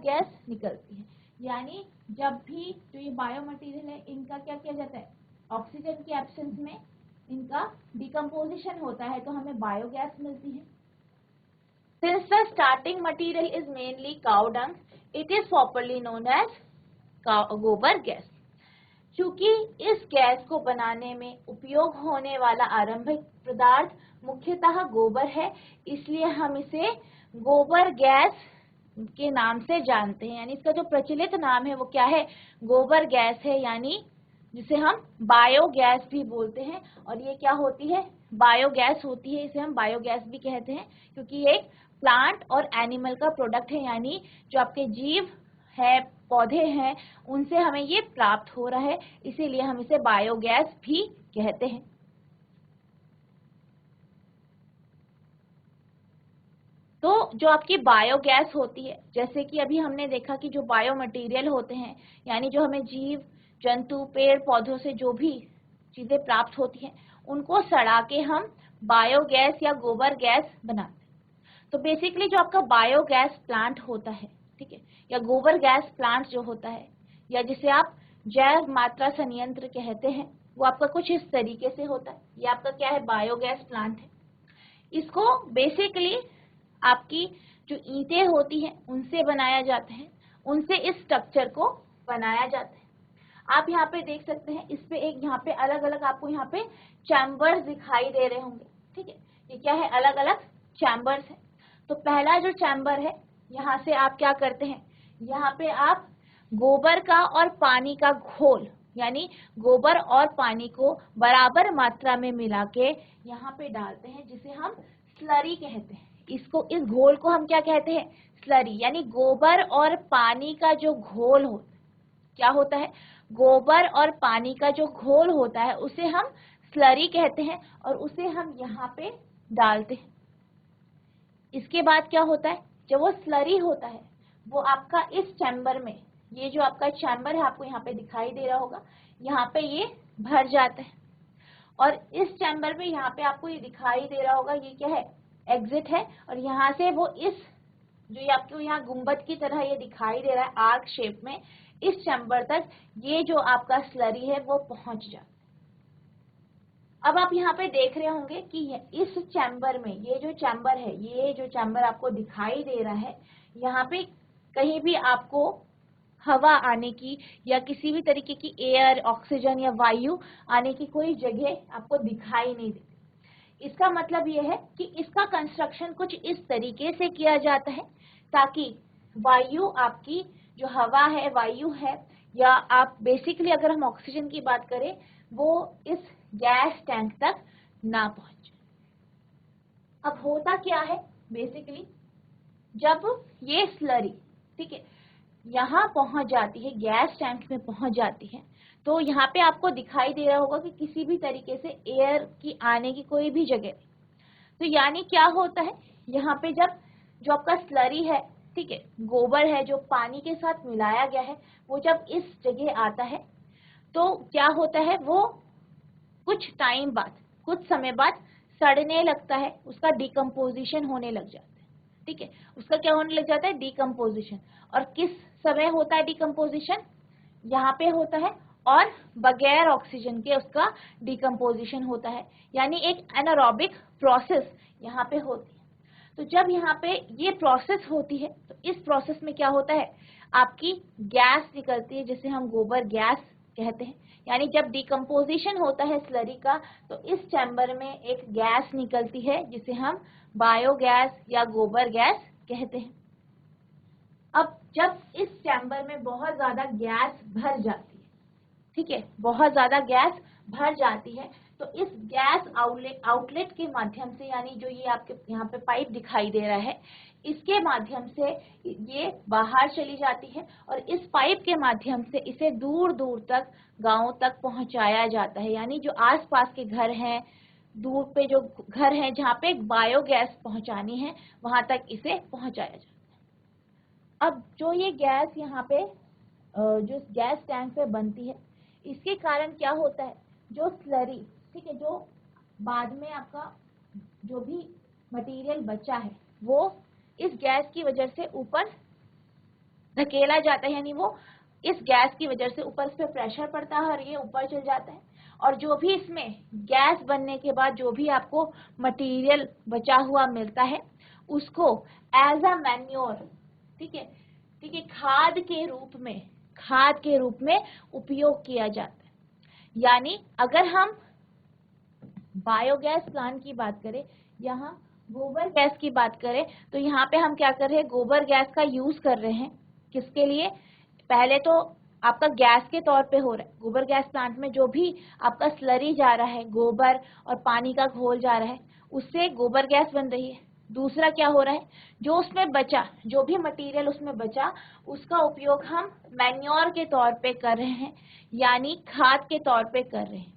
गैस निकलती है। यानी जब भी जो ये बायो मटेरियल है इनका क्या किया जाता है, ऑक्सीजन के एब्सेंस में इनका डिकम्पोजिशन होता है तो हमें बायोगैस मिलती है। Since the starting material is mainly cow dung, it is popularly known as गोबर गैस। चूंकि इस गैस को बनाने में उपयोग होने वाला आरंभिक पदार्थ मुख्यतः गोबर है, इसलिए हम इसे गोबर गैस के नाम से जानते हैं। यानी इसका जो प्रचलित नाम है वो क्या है, गोबर गैस है, यानी जिसे हम बायोगैस भी बोलते हैं। और ये क्या होती है, बायोगैस होती है, इसे हम बायोगैस भी कहते हैं क्योंकि ये एक प्लांट और एनिमल का प्रोडक्ट है, यानी जो आपके जीव है, पौधे हैं, उनसे हमें ये प्राप्त हो रहा है, इसीलिए हम इसे बायोगैस भी कहते हैं। तो जो आपकी बायोगैस होती है, जैसे कि अभी हमने देखा कि जो बायो मटेरियल होते हैं, यानी जो हमें जीव जंतु पेड़ पौधों से जो भी चीजें प्राप्त होती हैं उनको सड़ा के हम बायोगैस या गोबर गैस बनाते हैं। तो बेसिकली जो आपका बायोगैस प्लांट होता है, ठीक है, या गोबर गैस प्लांट जो होता है, या जिसे आप जैव मात्रा संयंत्र कहते हैं, वो आपका कुछ इस तरीके से होता है। ये आपका क्या है, बायोगैस प्लांट है। इसको बेसिकली आपकी जो ईंटें होती हैं उनसे बनाया जाता है, उनसे इस स्ट्रक्चर को बनाया जाता है। आप यहाँ पे देख सकते हैं, इस पे एक यहाँ पे अलग अलग आपको यहाँ पे चैम्बर्स दिखाई दे रहे होंगे, ठीक है, ये क्या है, अलग अलग चैम्बर्स है। तो पहला जो चैम्बर है, यहाँ से आप क्या करते हैं, यहाँ पे आप गोबर का और पानी का घोल, यानी गोबर और पानी को बराबर मात्रा में मिला के यहाँ पे डालते हैं, जिसे हम स्लरी कहते हैं। इसको, इस घोल को हम क्या कहते हैं, स्लरी। यानी गोबर और पानी का जो घोल होता है, क्या होता है, गोबर और पानी का जो घोल होता है उसे हम स्लरी कहते हैं और उसे हम यहाँ पे डालते हैं। इसके बाद क्या होता है, जब वो स्लरी होता है वो आपका इस चैम्बर में, ये जो आपका चैम्बर है आपको यहाँ पे दिखाई दे रहा होगा, यहाँ पे ये भर जाता है। और इस चैम्बर में यहाँ पे आपको ये दिखाई दे रहा होगा, ये क्या है, एग्जिट है। और यहाँ से वो इस जो ये आपको यहाँ गुंबद की तरह ये दिखाई दे रहा है आर्क शेप में, इस चैम्बर तक ये जो आपका स्लरी है वो पहुंच जाता है। अब आप यहाँ पे देख रहे होंगे कि इस चैम्बर में, ये जो चैम्बर है, ये जो चैम्बर आपको दिखाई दे रहा है, यहाँ पे कहीं भी आपको हवा आने की या किसी भी तरीके की एयर, ऑक्सीजन या वायु आने की कोई जगह आपको दिखाई नहीं देती। इसका मतलब ये है कि इसका कंस्ट्रक्शन कुछ इस तरीके से किया जाता है ताकि वायु, आपकी जो हवा है, वायु है, या आप बेसिकली अगर हम ऑक्सीजन की बात करें, वो इस गैस टैंक तक ना पहुंचे। अब होता क्या है, बेसिकली जब ये स्लरी, ठीक है, यहाँ पहुंच जाती है, गैस टैंक में पहुंच जाती है, तो यहाँ पे आपको दिखाई दे रहा होगा कि किसी भी तरीके से एयर की आने की कोई भी जगह नहीं। तो यानी क्या होता है, यहाँ पे जब जो आपका स्लरी है, ठीक है, गोबर है जो पानी के साथ मिलाया गया है, वो जब इस जगह आता है तो क्या होता है, वो कुछ टाइम बाद, कुछ समय बाद सड़ने लगता है, उसका डिकम्पोजिशन होने लग जाता है, ठीक है, उसका क्या होने लग जाता है, डिकम्पोजिशन। और किस समय होता है डिकम्पोजिशन, यहाँ पे होता है, और बगैर ऑक्सीजन के उसका डिकम्पोजिशन होता है, यानी एक एनारोबिक प्रोसेस यहाँ पे होती है। तो जब यहाँ पे ये प्रोसेस होती है तो इस प्रोसेस में क्या होता है, आपकी गैस निकलती है जिसे हम गोबर गैस कहते हैं। यानी जब डिकम्पोजिशन होता है स्लरी का तो इस चैम्बर में एक गैस निकलती है जिसे हम बायोगैस या गोबर गैस कहते हैं। अब जब इस चैम्बर में बहुत ज्यादा गैस भर जाती है, ठीक है, बहुत ज्यादा गैस भर जाती है, तो इस गैस आउटलेट के माध्यम से, यानी जो ये आपके यहाँ पे पाइप दिखाई दे रहा है, इसके माध्यम से ये बाहर चली जाती है और इस पाइप के माध्यम से इसे दूर दूर तक गांवों तक पहुंचाया जाता है। यानी जो आसपास के घर हैं, दूर पे जो घर हैं जहाँ पे बायोगैस पहुंचानी है, वहां तक इसे पहुंचाया जाता है। अब जो ये गैस यहाँ पे जो गैस टैंक पे बनती है, इसके कारण क्या होता है, जो स्लरी, ठीक है, जो बाद में आपका जो भी मटेरियल बचा है वो इस गैस की वजह से ऊपर धकेला जाता है, यानी वो इस गैस की वजह से ऊपर इस पे प्रेशर पड़ता है और ये ऊपर चल जाता है। और जो भी इसमें गैस बनने के बाद जो भी आपको मटेरियल बचा हुआ मिलता है, उसको एज अ मैन्योर, ठीक है, खाद के रूप में उपयोग किया जाता है। यानी अगर हम बायोगैस प्लांट की बात करें, यहाँ गोबर गैस की बात करें, तो यहाँ पे हम क्या कर रहे हैं, गोबर गैस का यूज कर रहे हैं। किसके लिए? पहले तो आपका गैस के तौर पे हो रहा है, गोबर गैस प्लांट में जो भी आपका स्लरी जा रहा है, गोबर और पानी का घोल जा रहा है, उससे गोबर गैस बन रही है। दूसरा क्या हो रहा है, जो उसमें बचा, जो भी मटेरियल उसमें बचा, उसका उपयोग हम मैन्योर के तौर पे कर रहे हैं, यानी खाद के तौर पे कर रहे हैं।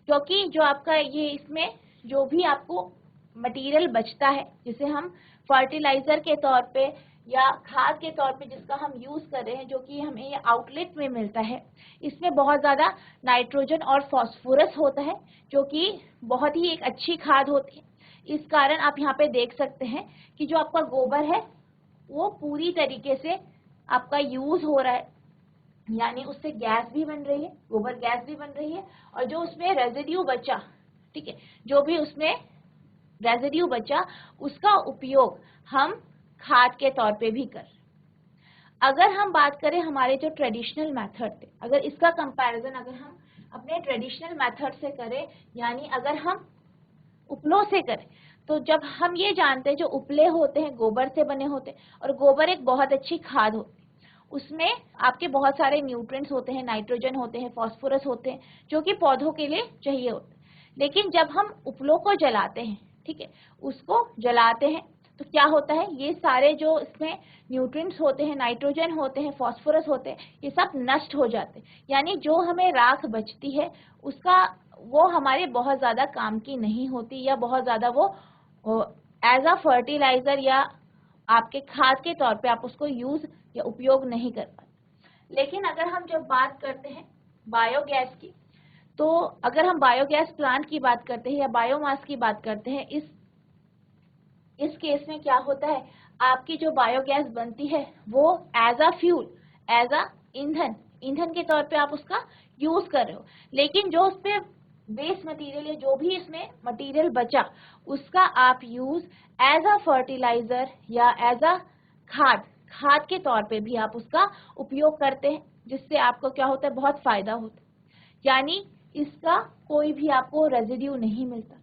क्योंकि जो आपका ये इसमें जो भी आपको मटेरियल बचता है, जिसे हम फर्टिलाइजर के तौर पे या खाद के तौर पे जिसका हम यूज कर रहे हैं, जो कि हमें ये आउटलेट में मिलता है, इसमें बहुत ज्यादा नाइट्रोजन और फास्फोरस होता है, जो कि बहुत ही एक अच्छी खाद होती है। इस कारण आप यहाँ पे देख सकते हैं कि जो आपका गोबर है वो पूरी तरीके से आपका यूज हो रहा है, यानी उससे गैस भी बन रही है, गोबर गैस भी बन रही है, और जो उसमें रेजिड्यू बचा, ठीक है, जो भी उसमें रेजिड्यू बचा, उसका उपयोग हम खाद के तौर पे भी कर। अगर हम बात करें हमारे जो ट्रेडिशनल मेथड थे, अगर इसका कंपैरिजन अगर हम अपने ट्रेडिशनल मेथड से करें, यानी अगर हम उपलों से करें, तो जब हम ये जानते हैं जो उपले होते हैं गोबर से बने होते हैं, और गोबर एक बहुत अच्छी खाद होती है, उसमें आपके बहुत सारे न्यूट्रिएंट्स होते हैं, नाइट्रोजन होते हैं, फास्फोरस होते हैं, जो कि पौधों के लिए चाहिए होते हैं। लेकिन जब हम उपलों को जलाते हैं, ठीक है, उसको जलाते हैं, तो क्या होता है, ये सारे जो इसमें न्यूट्रिएंट्स होते हैं, नाइट्रोजन होते हैं, फास्फोरस होते हैं, ये सब नष्ट हो जाते हैं। यानी जो हमें राख बचती है उसका वो हमारे बहुत ज्यादा काम की नहीं होती, या बहुत ज्यादा वो एज अ फर्टिलाइजर या आपके खाद के तौर पे आप उसको यूज या उपयोग नहीं कर पाते। लेकिन अगर हम जब बात करते हैं बायोगैस की, तो अगर हम बायोगैस प्लांट की बात करते हैं या बायोमास की बात करते हैं, इस केस में क्या होता है, आपकी जो बायोगैस बनती है वो as a fuel, as a ईंधन के तौर पे आप उसका यूज कर रहे हो। लेकिन जो उस पे वेस्ट मटेरियल या जो भी इसमें मटेरियल बचा, उसका आप यूज एज अ फर्टिलाइजर या एज अ खाद के तौर पे भी आप उसका उपयोग करते हैं, जिससे आपको क्या होता है, बहुत फायदा होता है। यानी इसका कोई भी आपको रेजिड्यू नहीं मिलता।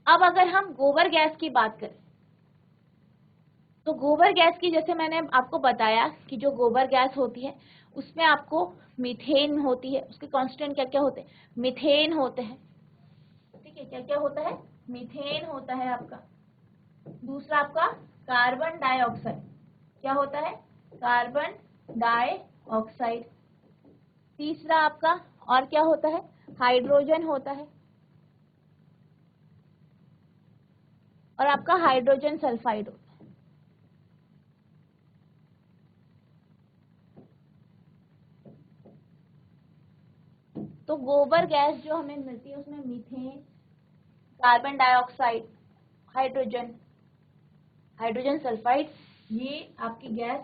अब अगर हम गोबर गैस की बात करें, तो गोबर गैस की, जैसे मैंने आपको बताया कि जो गोबर गैस होती है उसमें आपको मीथेन होती है, उसके कांस्टेंट क्या क्या होते हैं, मीथेन होते हैं, ठीक है, क्या क्या होता है, मीथेन होता है आपका। दूसरा आपका कार्बन डाइऑक्साइड, क्या होता है, कार्बन डाइऑक्साइड। तीसरा आपका और क्या होता है, हाइड्रोजन होता है, और आपका हाइड्रोजन सल्फाइड होता है। तो गोबर गैस जो हमें मिलती है उसमें methane, carbon dioxide, hydrogen sulphide, ये आपकी गैस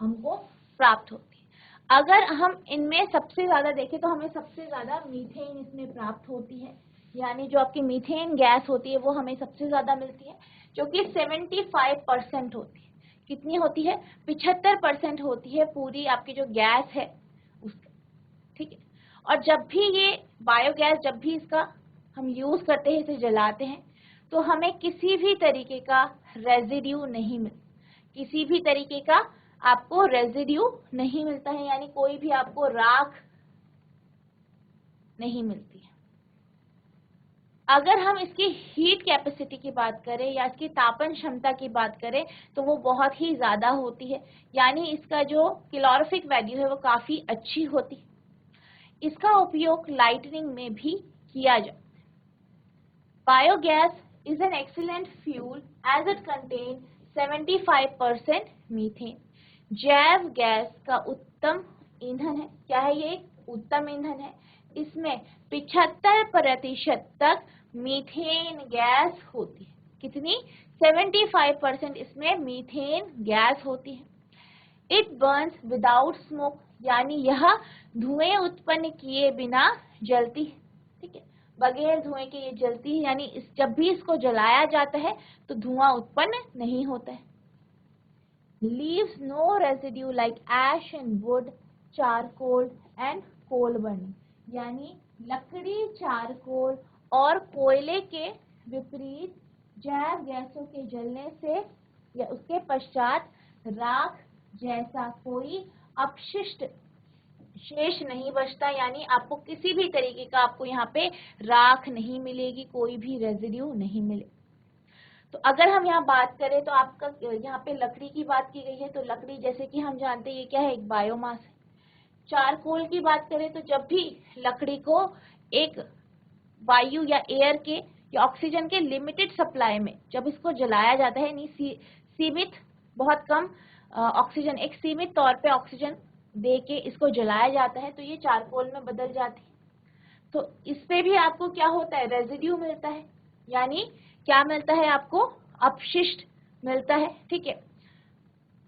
हमको प्राप्त होती है। अगर हम इनमें सबसे ज्यादा देखें तो हमें सबसे ज्यादा मीथेन इसमें प्राप्त होती है, यानी जो आपकी मीथेन गैस होती है वो हमें सबसे ज्यादा मिलती है, जो कि 75% होती है। कितनी होती है, 75% होती है पूरी आपकी जो गैस है उसका, ठीक है। और जब भी ये बायोगैस, जब भी इसका हम यूज करते हैं, इसे जलाते हैं, तो हमें किसी भी तरीके का रेजिड्यू नहीं मिलता, किसी भी तरीके का आपको रेजिड्यू नहीं मिलता है, यानी कोई भी आपको राख नहीं मिलती है। अगर हम इसकी हीट कैपेसिटी की बात करें या इसकी तापन क्षमता की बात करें तो वो बहुत ही ज़्यादा होती है, यानी इसका जो कैलोरीफिक वैल्यू है वो काफ़ी अच्छी होती है। इसका उपयोग लाइटनिंग में भी किया जाता है। Biogas is an excellent fuel as it contains 75% methane. जैव गैस का उत्तम ईंधन है। क्या है ये? उत्तम ईंधन है। इसमें 75% तक मीथेन गैस होती है। कितनी? 75% इसमें मीथेन गैस होती है। इट बर्न्स विदाउट स्मोक, यानी यह धुएं उत्पन्न किए बिना जलती है। ठीक है, बगैर धुएं के ये जलती है, यानी जब भी इसको जलाया जाता है तो धुआं उत्पन्न नहीं होता है। leaves no residue like ash and wood, charcoal and coal burning, यानी लकड़ी, चारकोल और कोयले के विपरीत जैव गैसों के जलने से या उसके पश्चात राख जैसा कोई अपशिष्ट शेष नहीं बचता, यानी आपको किसी भी तरीके का आपको यहाँ पे राख नहीं मिलेगी, कोई भी रेजिड्यू नहीं मिलेगा। तो अगर हम यहाँ बात करें तो आपका यहाँ पे लकड़ी की बात की गई है, तो लकड़ी जैसे कि हम जानते हैं ये क्या है? एक बायोमास है। चारकोल की बात करें तो जब भी लकड़ी को एक वायु या एयर के या ऑक्सीजन के लिमिटेड सप्लाई में जब इसको जलाया जाता है, यानी सीमित, बहुत कम ऑक्सीजन, एक सीमित तौर पे ऑक्सीजन दे के इसको जलाया जाता है तो ये चारकोल में बदल जाती है। तो इससे भी आपको क्या होता है? रेजिड्यू मिलता है, यानी क्या मिलता है आपको? अपशिष्ट मिलता है। ठीक है,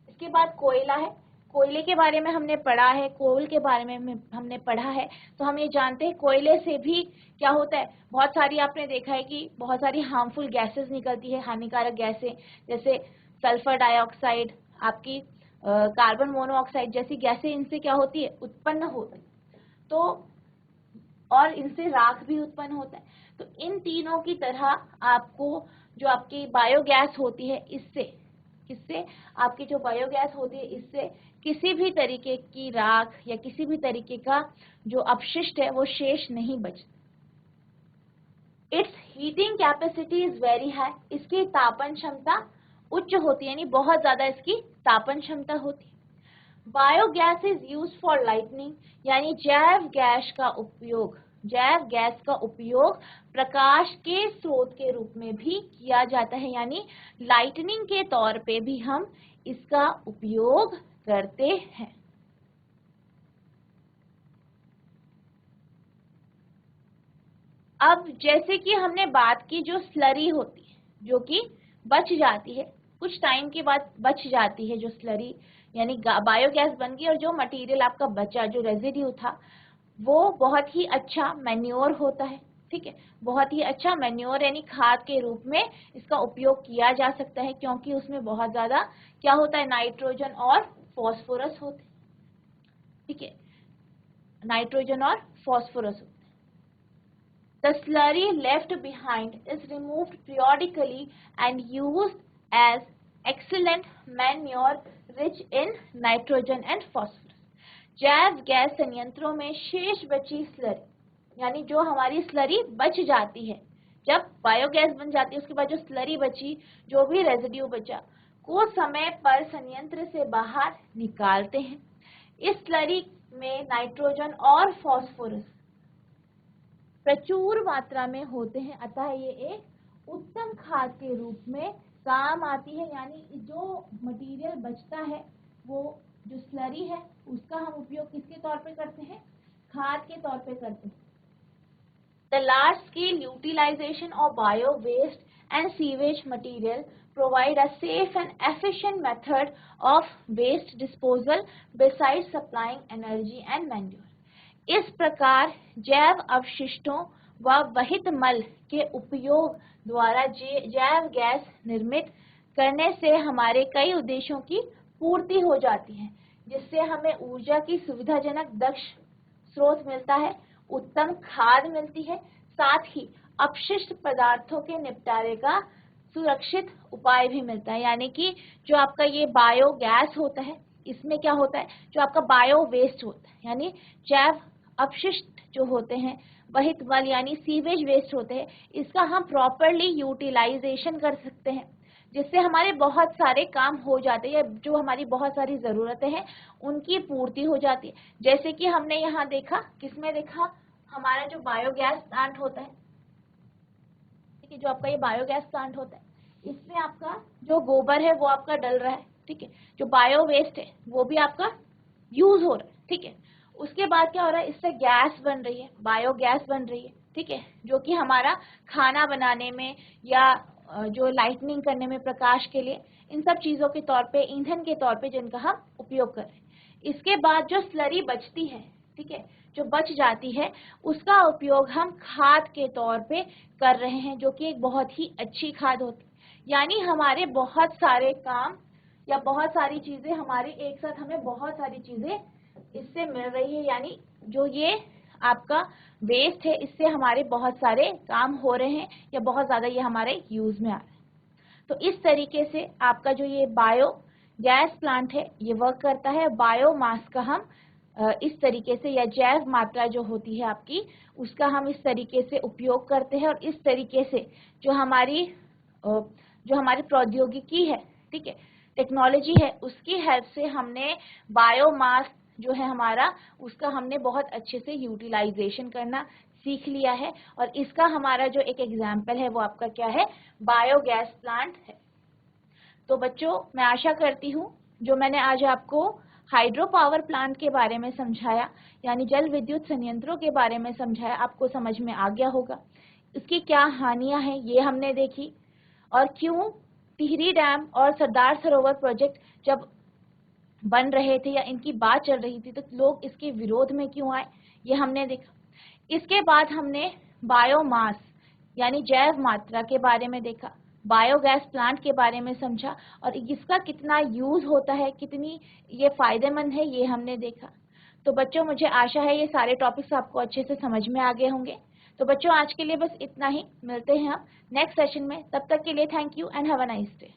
इसके बाद कोयला है। कोयले के बारे में हमने पढ़ा है, कोल के बारे में हमने पढ़ा है, तो हम ये जानते हैं कोयले से भी क्या होता है? बहुत सारी आपने देखा है कि बहुत सारी हार्मफुल गैसेस निकलती है, हानिकारक गैसें, जैसे सल्फर डाइऑक्साइड, आपकी कार्बन मोनोऑक्साइड जैसी गैसें इनसे क्या होती है? उत्पन्न होती है। तो और इनसे राख भी उत्पन्न होता है। तो इन तीनों की तरह आपको जो आपकी बायोगैस होती है, इससे आपकी जो बायोगैस होती है, इससे किसी भी तरीके की राख या किसी भी तरीके का जो अपशिष्ट है वो शेष नहीं बचता। It's heating capacity is very high, इसकी तापन क्षमता उच्च होती है, यानी बहुत ज्यादा इसकी तापन क्षमता होती है। Biogas is used for lightning, यानी जैव गैस का उपयोग प्रकाश के स्रोत के रूप में भी किया जाता है, यानी लाइटनिंग के तौर पे भी हम इसका उपयोग करते हैं। अब जैसे कि हमने बात की, जो स्लरी होती है जो कि बच जाती है, कुछ टाइम के बाद बच जाती है, जो स्लरी यानी बायोगैस बन गई और जो मटेरियल आपका बचा, जो रेजिड्यू था, वो बहुत ही अच्छा मैन्योर होता है। ठीक है, बहुत ही अच्छा मैन्योर यानी खाद के रूप में इसका उपयोग किया जा सकता है, क्योंकि उसमें बहुत ज्यादा क्या होता है? नाइट्रोजन और फॉस्फोरस होते हैं। ठीक है, नाइट्रोजन और फॉस्फोरस होते हैं। The slurry left behind is removed periodically and used as excellent manure rich in nitrogen and phosphorus. जैव गैस संयंत्रों में शेष बची स्लरी, यानी जो हमारी स्लरी बच जाती है, जब बायोगैस बन जाती है उसके बाद जो स्लरी बची, जो भी रेजिड्यू बचा, को समय पर संयंत्र से बाहर निकालते हैं। इस स्लरी में नाइट्रोजन और फॉस्फोरस प्रचुर मात्रा में होते हैं, अतः ये एक उत्तम खाद के रूप में काम आती है, यानी जो मटेरियल बचता है, वो जो स्लरी है, उसका हम उपयोग किसके तौर पे करते हैं? खाद के तौर पे करते हैं। The large scale utilization of bio waste and sewage material provide a safe and efficient method of waste disposal besides supplying energy and manure. इस प्रकार जैव अवशिष्टों व वहित मल के उपयोग द्वारा जैव गैस निर्मित करने से हमारे कई उद्देश्यों की पूर्ति हो जाती है, जिससे हमें ऊर्जा की सुविधाजनक दक्ष स्रोत मिलता है, उत्तम खाद मिलती है, साथ ही अपशिष्ट पदार्थों के निपटारे का सुरक्षित उपाय भी मिलता है। यानी कि जो आपका ये बायोगैस होता है, इसमें क्या होता है? जो आपका बायो वेस्ट होता है, यानी जैव अपशिष्ट जो होते हैं, वहित मल यानी सीवेज वेस्ट होते हैं, इसका हम प्रॉपरली यूटिलाइजेशन कर सकते हैं, जिससे हमारे बहुत सारे काम हो जाते हैं, या जो हमारी बहुत सारी ज़रूरतें हैं उनकी पूर्ति हो जाती है। जैसे कि हमने यहाँ देखा, किसमें देखा, हमारा जो बायोगैस प्लांट होता है, ठीक है, जो आपका ये बायोगैस प्लांट होता है, इसमें आपका जो गोबर है वो आपका डल रहा है, ठीक है, जो बायो वेस्ट है वो भी आपका यूज हो रहा है, ठीक है। उसके बाद क्या हो रहा है, इससे गैस बन रही है, बायोगैस बन रही है, ठीक है, जो कि हमारा खाना बनाने में या जो लाइटनिंग करने में, प्रकाश के लिए, इन सब चीज़ों के तौर पे, ईंधन के तौर पे जिनका हम उपयोग कर रहे हैं। इसके बाद जो स्लरी बचती है, ठीक है, जो बच जाती है, उसका उपयोग हम खाद के तौर पे कर रहे हैं, जो कि एक बहुत ही अच्छी खाद होती है। यानी हमारे बहुत सारे काम या बहुत सारी चीज़ें हमारी एक साथ, हमें बहुत सारी चीज़ें इससे मिल रही है, यानी जो ये आपका वेस्ट है, इससे हमारे बहुत सारे काम हो रहे हैं या बहुत ज़्यादा ये हमारे यूज़ में आ रहा है। तो इस तरीके से आपका जो ये बायो गैस प्लांट है ये वर्क करता है। बायोमास का हम इस तरीके से, या जैव मात्रा जो होती है आपकी, उसका हम इस तरीके से उपयोग करते हैं, और इस तरीके से जो हमारी प्रौद्योगिकी है, ठीक है, टेक्नोलॉजी है, उसकी हेल्प से हमने बायोमास जो है हमारा, उसका हमने बहुत अच्छे से यूटिलाइजेशन करना सीख लिया है। और इसका हमारा जो एक एग्जाम्पल है वो आपका क्या है, बायोगैस प्लांट है। तो बच्चों, मैं आशा करती हूँ जो मैंने आज आपको हाइड्रो पावर प्लांट के बारे में समझाया, यानी जल विद्युत संयंत्रों के बारे में समझाया, आपको समझ में आ गया होगा। इसकी क्या हानियां हैं ये हमने देखी, और क्यों टिहरी डैम और सरदार सरोवर प्रोजेक्ट जब बन रहे थे या इनकी बात चल रही थी तो लोग इसके विरोध में क्यों आए, ये हमने देखा। इसके बाद हमने बायोमास यानी जैव मात्रा के बारे में देखा, बायोगैस प्लांट के बारे में समझा, और इसका कितना यूज होता है, कितनी ये फायदेमंद है, ये हमने देखा। तो बच्चों, मुझे आशा है ये सारे टॉपिक्स आपको अच्छे से समझ में आ गए होंगे। तो बच्चों, आज के लिए बस इतना ही, मिलते हैं हम नेक्स्ट सेशन में। तब तक के लिए thank you and have a nice day.